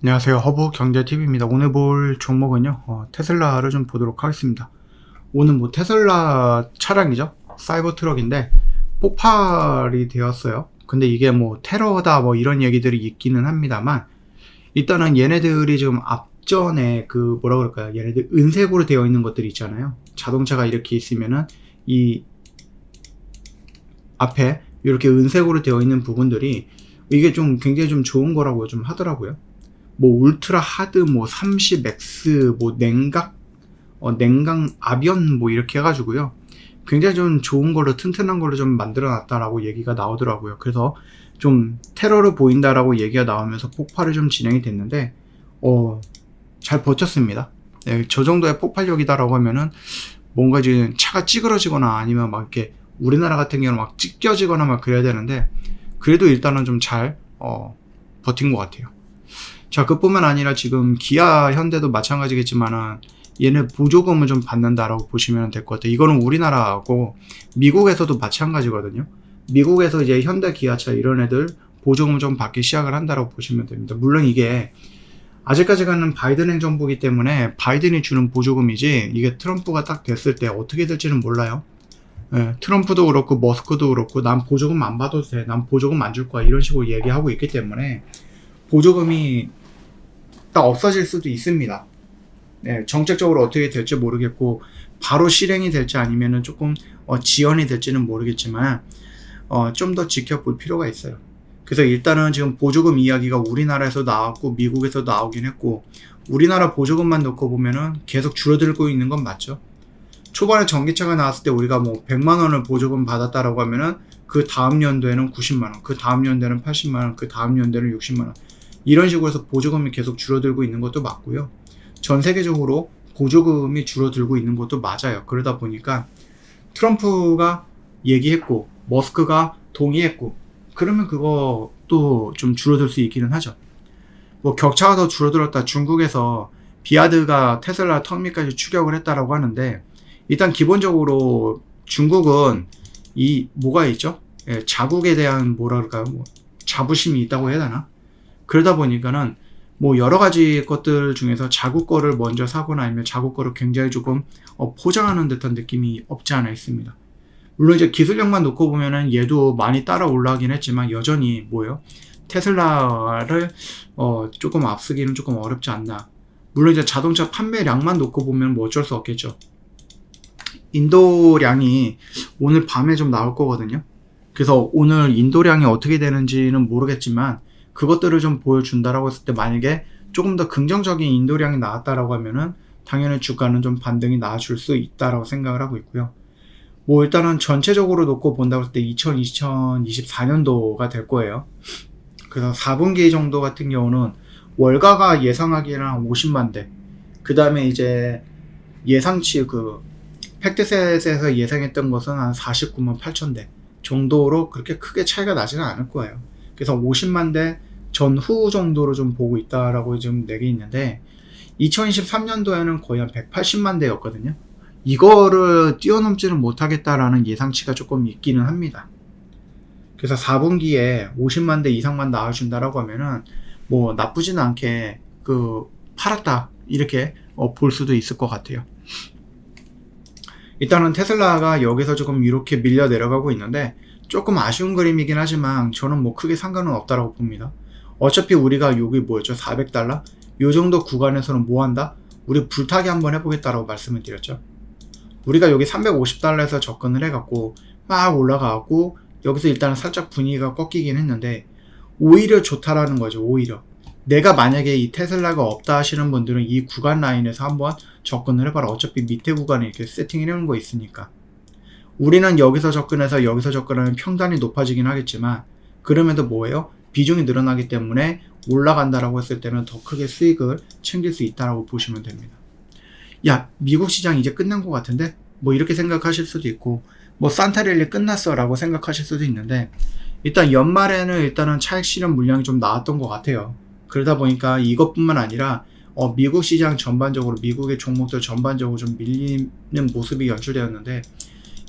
안녕하세요. 허브 경제TV입니다. 오늘 볼 종목은요, 테슬라를 좀 보도록 하겠습니다. 오늘 뭐 테슬라 차량이죠. 사이버 트럭인데 폭발이 되었어요. 근데 이게 뭐 테러다 뭐 이런 얘기들이 있기는 합니다만, 일단은 얘네들이 지금 앞전에 그 뭐라 그럴까요? 얘네들 은색으로 되어 있는 것들이 있잖아요. 자동차가 이렇게 있으면은 이 앞에 이렇게 은색으로 되어 있는 부분들이 이게 좀 굉장히 좀 좋은 거라고 좀 하더라고요. 뭐 울트라 하드 뭐 30X 뭐 냉각 아변 뭐 이렇게 해가지고요, 굉장히 좀 좋은 걸로 튼튼한 걸로 좀 만들어 놨다라고 얘기가 나오더라고요. 그래서 좀 테러로 보인다라고 얘기가 나오면서 폭발이 좀 진행이 됐는데 잘 버텼습니다. 네, 저 정도의 폭발력이다라고 하면은 뭔가 지금 차가 찌그러지거나 아니면 막 이렇게 우리나라 같은 경우는 막 찢겨지거나 막 그래야 되는데, 그래도 일단은 좀 잘 버틴 것 같아요. 자, 그뿐만 아니라 지금 기아, 현대도 마찬가지겠지만은 얘네 보조금을 좀 받는다라고 보시면 될 것 같아요. 이거는 우리나라하고 미국에서도 마찬가지거든요. 미국에서 이제 현대, 기아차 이런 애들 보조금을 좀 받기 시작을 한다라고 보시면 됩니다. 물론 이게 아직까지는 바이든 행정부이기 때문에 바이든이 주는 보조금이지, 이게 트럼프가 딱 됐을 때 어떻게 될지는 몰라요. 예, 트럼프도 그렇고 머스크도 그렇고 난 보조금 안 받아도 돼, 난 보조금 안 줄 거야, 이런 식으로 얘기하고 있기 때문에 보조금이 딱 없어질 수도 있습니다. 네, 정책적으로 어떻게 될지 모르겠고 바로 실행이 될지 아니면은 조금 지연이 될지는 모르겠지만 좀 더 지켜볼 필요가 있어요. 그래서 일단은 지금 보조금 이야기가 우리나라에서 나왔고 미국에서 나오긴 했고, 우리나라 보조금만 놓고 보면은 계속 줄어들고 있는 건 맞죠. 초반에 전기차가 나왔을 때 우리가 뭐 100만 원을 보조금 받았다라고 하면은 그 다음 연도에는 90만 원, 그 다음 연도에는 80만 원, 그 다음 연도에는 60만 원, 이런 식으로 해서 보조금이 계속 줄어들고 있는 것도 맞고요. 전 세계적으로 보조금이 줄어들고 있는 것도 맞아요. 그러다 보니까 트럼프가 얘기했고 머스크가 동의했고 그러면 그것도 좀 줄어들 수 있기는 하죠. 뭐 격차가 더 줄어들었다, 중국에서 비아드가 테슬라 턱밑까지 추격을 했다라고 하는데, 일단 기본적으로 중국은 이 뭐가 있죠? 예, 자국에 대한 뭐라 그럴까요? 뭐 자부심이 있다고 해야 되나? 그러다 보니까는 뭐 여러 가지 것들 중에서 자국 거를 먼저 사거나 아니면 자국 거를 굉장히 조금 포장하는 듯한 느낌이 없지 않아 있습니다. 물론 이제 기술력만 놓고 보면은 얘도 많이 따라 올라가긴 했지만 여전히 뭐예요? 테슬라를 조금 앞서기는 조금 어렵지 않나. 물론 이제 자동차 판매량만 놓고 보면 뭐 어쩔 수 없겠죠. 인도량이 오늘 밤에 좀 나올 거거든요. 그래서 오늘 인도량이 어떻게 되는지는 모르겠지만 그것들을 좀 보여준다라고 했을 때, 만약에 조금 더 긍정적인 인도량이 나왔다라고 하면은 당연히 주가는 좀 반등이 나와줄 수 있다라고 생각을 하고 있고요. 뭐 일단은 전체적으로 놓고 본다고 했을 때 2024년도가 될 거예요. 그래서 4분기 정도 같은 경우는 월가가 예상하기에는 50만 대, 그 다음에 이제 예상치 그 팩트셋에서 예상했던 것은 한 49만 8천 대 정도로 그렇게 크게 차이가 나지는 않을 거예요. 그래서 50만 대 전후 정도로 좀 보고 있다라고 지금 내게 있는데, 2023년도에는 거의 한 180만 대였거든요. 이거를 뛰어넘지는 못하겠다라는 예상치가 조금 있기는 합니다. 그래서 4분기에 50만 대 이상만 나와준다라고 하면은 뭐 나쁘지는 않게 그 팔았다 이렇게 볼 수도 있을 것 같아요. 일단은 테슬라가 여기서 조금 이렇게 밀려 내려가고 있는데 조금 아쉬운 그림이긴 하지만 저는 뭐 크게 상관은 없다라고 봅니다. 어차피 우리가 여기 뭐였죠? 400달러? 요 정도 구간에서는 뭐 한다? 우리 불타기 한번 해보겠다라고 말씀을 드렸죠. 우리가 여기 350달러에서 접근을 해갖고 막 올라가고 여기서 일단은 살짝 분위기가 꺾이긴 했는데, 오히려 좋다라는 거죠. 오히려 내가 만약에 이 테슬라가 없다 하시는 분들은 이 구간 라인에서 한번 접근을 해봐라. 어차피 밑에 구간에 이렇게 세팅해 놓은 거 있으니까. 우리는 여기서 접근해서 여기서 접근하면 평단이 높아지긴 하겠지만 그럼에도 뭐예요? 비중이 늘어나기 때문에 올라간다라고 했을 때는 더 크게 수익을 챙길 수 있다라고 보시면 됩니다. 야, 미국 시장 이제 끝난 것 같은데? 뭐 이렇게 생각하실 수도 있고, 뭐 산타랠리 끝났어 라고 생각하실 수도 있는데, 일단 연말에는 일단은 차익 실현 물량이 좀 나왔던 것 같아요. 그러다 보니까 이것뿐만 아니라 미국 시장 전반적으로, 미국의 종목들 전반적으로 좀 밀리는 모습이 연출되었는데,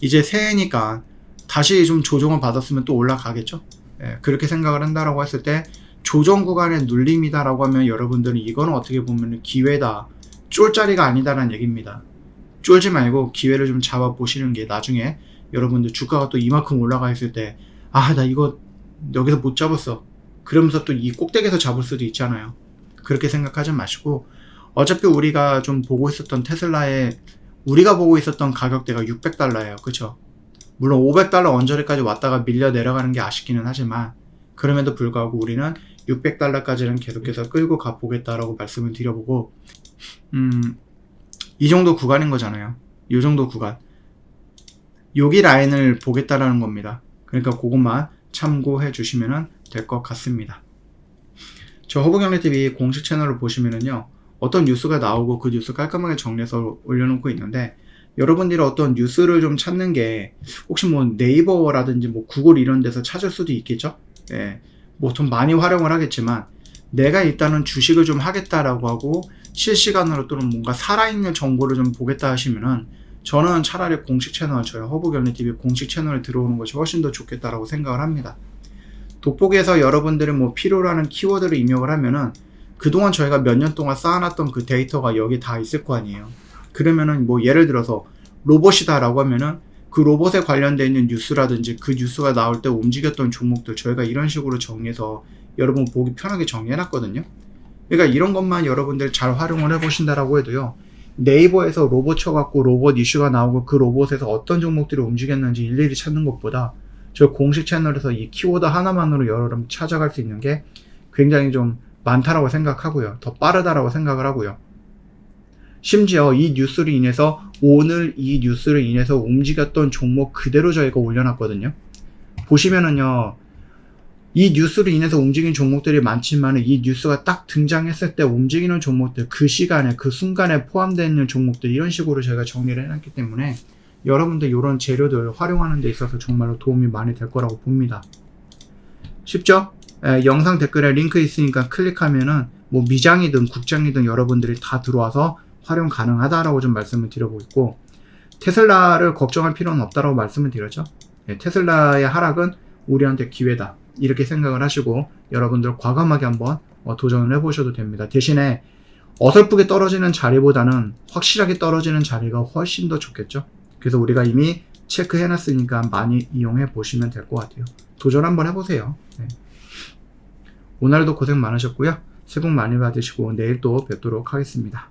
이제 새해니까 다시 좀 조정을 받았으면 또 올라가겠죠. 예, 그렇게 생각을 한다라고 했을 때 조정 구간의 눌림이다라고 하면 여러분들은 이거는 어떻게 보면 기회다, 쫄자리가 아니다라는 얘기입니다. 쫄지 말고 기회를 좀 잡아보시는 게 나중에 여러분들 주가가 또 이만큼 올라가 있을 때 나 이거 여기서 못 잡았어, 그러면서 또 이 꼭대기에서 잡을 수도 있잖아요. 그렇게 생각하지 마시고, 어차피 우리가 좀 보고 있었던 테슬라의 우리가 보고 있었던 가격대가 $600예요. 그쵸? 물론 $500 언저리까지 왔다가 밀려 내려가는 게 아쉽기는 하지만, 그럼에도 불구하고 우리는 $600까지는 계속해서 끌고 가보겠다라고 말씀을 드려보고, 이 정도 구간인 거잖아요. 이 정도 구간, 여기 라인을 보겠다라는 겁니다. 그러니까 그것만 참고해 주시면 될 것 같습니다. 저 허브경제TV 공식 채널을 보시면은요, 어떤 뉴스가 나오고 그 뉴스 깔끔하게 정리해서 올려놓고 있는데, 여러분들이 어떤 뉴스를 좀 찾는 게 혹시 뭐 네이버라든지 뭐 구글 이런 데서 찾을 수도 있겠죠. 뭐 좀 많이 활용을 하겠지만, 내가 일단은 주식을 좀 하겠다라고 하고 실시간으로 또는 뭔가 살아있는 정보를 좀 보겠다 하시면은, 저는 차라리 공식 채널, 저희 허브경제TV 공식 채널에 들어오는 것이 훨씬 더 좋겠다라고 생각을 합니다. 돋보기에서 여러분들이 뭐 필요로 하는 키워드를 입력을 하면은 그동안 저희가 몇 년 동안 쌓아놨던 그 데이터가 여기 다 있을 거 아니에요. 그러면은 뭐 예를 들어서 로봇이다 라고 하면은 그 로봇에 관련되어 있는 뉴스라든지 그 뉴스가 나올 때 움직였던 종목들 저희가 이런 식으로 정리해서 여러분 보기 편하게 정리해놨거든요. 그러니까 이런 것만 여러분들 잘 활용을 해보신다라고 해도요, 네이버에서 로봇 쳐갖고 로봇 이슈가 나오고 그 로봇에서 어떤 종목들이 움직였는지 일일이 찾는 것보다 저 공식 채널에서 이 키워드 하나만으로 여러분 찾아갈 수 있는 게 굉장히 좀 많다라고 생각하고요. 더 빠르다라고 생각을 하고요. 심지어 이 뉴스를 인해서 오늘 이 뉴스를 인해서 움직였던 종목 그대로 저희가 올려놨거든요. 보시면은요, 이 뉴스를 인해서 움직인 종목들이 많지만 이 뉴스가 딱 등장했을 때 움직이는 종목들, 그 시간에 그 순간에 포함되어 있는 종목들, 이런 식으로 저희가 정리를 해놨기 때문에 여러분들 이런 재료들 활용하는 데 있어서 정말로 도움이 많이 될 거라고 봅니다. 쉽죠? 영상 댓글에 링크 있으니까 클릭하면은 뭐 미장이든 국장이든 여러분들이 다 들어와서 활용 가능하다라고 좀 말씀을 드려보고 있고, 테슬라를 걱정할 필요는 없다라고 말씀을 드렸죠. 테슬라의 하락은 우리한테 기회다, 이렇게 생각을 하시고 여러분들 과감하게 한번 도전을 해보셔도 됩니다. 대신에 어설프게 떨어지는 자리보다는 확실하게 떨어지는 자리가 훨씬 더 좋겠죠. 그래서 우리가 이미 체크해놨으니까 많이 이용해 보시면 될 것 같아요. 도전 한번 해보세요. 오늘도 고생 많으셨고요. 새해 복 많이 받으시고 내일 또 뵙도록 하겠습니다.